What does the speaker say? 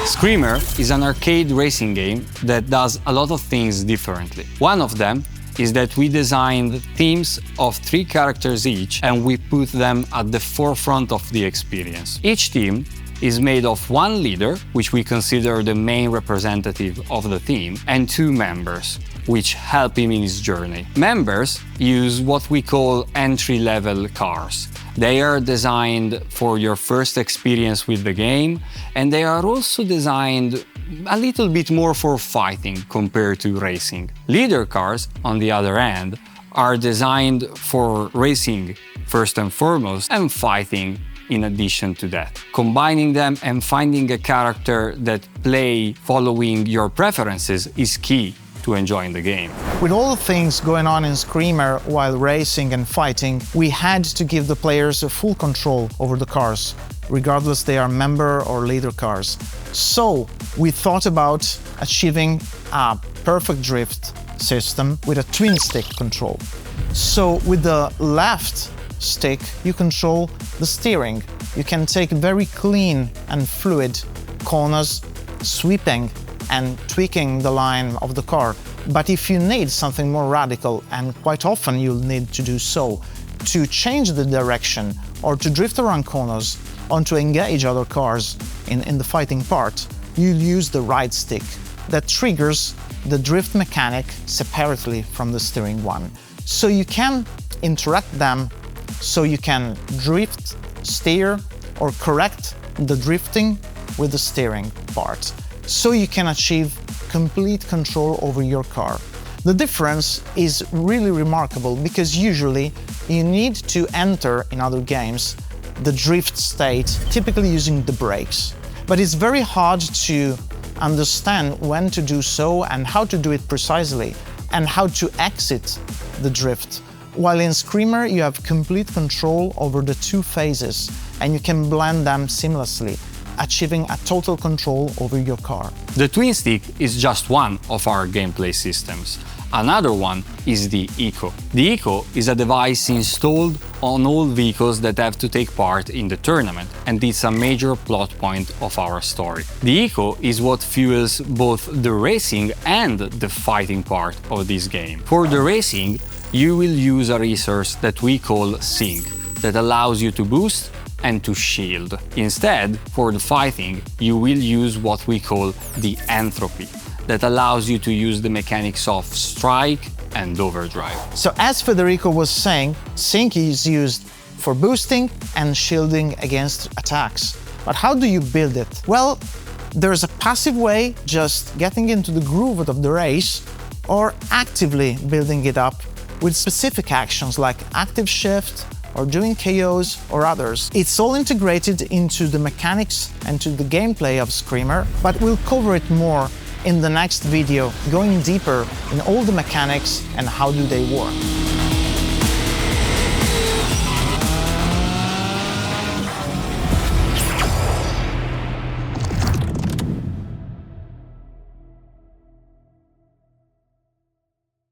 Screamer is an arcade racing game that does a lot of things differently. One of them is that we designed teams of 3 characters each and we put them at the forefront of the experience. Each team is made of 1 leader, which we consider the main representative of the team, and 2 members, which help him in his journey. Members use what we call entry-level cars. They are designed for your first experience with the game, and they are also designed a little bit more for fighting compared to racing. Leader cars, on the other hand, are designed for racing first and foremost, and fighting in addition to that. Combining them and finding a character that play following your preferences is key to enjoying the game. With all the things going on in Screamer while racing and fighting, we had to give the players a full control over the cars, regardless they are member or leader cars. So we thought about achieving a perfect drift system with a twin stick control. So with the left stick, you control the steering. You can take very clean and fluid corners, sweeping and tweaking the line of the car. But if you need something more radical, and quite often you'll need to do so, to change the direction or to drift around corners or to engage other cars in the fighting part, you'll use the right stick. That triggers the drift mechanic separately from the steering one. So you can interact them, so you can drift, steer, or correct the drifting with the steering part. So you can achieve complete control over your car. The difference is really remarkable because usually you need to enter in other games the drift state, typically using the brakes. But it's very hard to understand when to do so and how to do it precisely and how to exit the drift. While in Screamer you have complete control over the 2 phases and you can blend them seamlessly, achieving a total control over your car. The twin stick is just one of our gameplay systems. Another one is the Eco. The Eco is a device installed on all vehicles that have to take part in the tournament, and it's a major plot point of our story. The Eco is what fuels both the racing and the fighting part of this game. For the racing, you will use a resource that we call Sync, that allows you to boost and to shield. Instead, for the fighting, you will use what we call the Entropy, that allows you to use the mechanics of strike and overdrive. So as Federico was saying, Sync is used for boosting and shielding against attacks. But how do you build it? Well, there's a passive way, just getting into the groove of the race, or actively building it up with specific actions like active shift, or doing KOs or others. It's all integrated into the mechanics and to the gameplay of Screamer, but we'll cover it more in the next video, going deeper in all the mechanics and how do they work.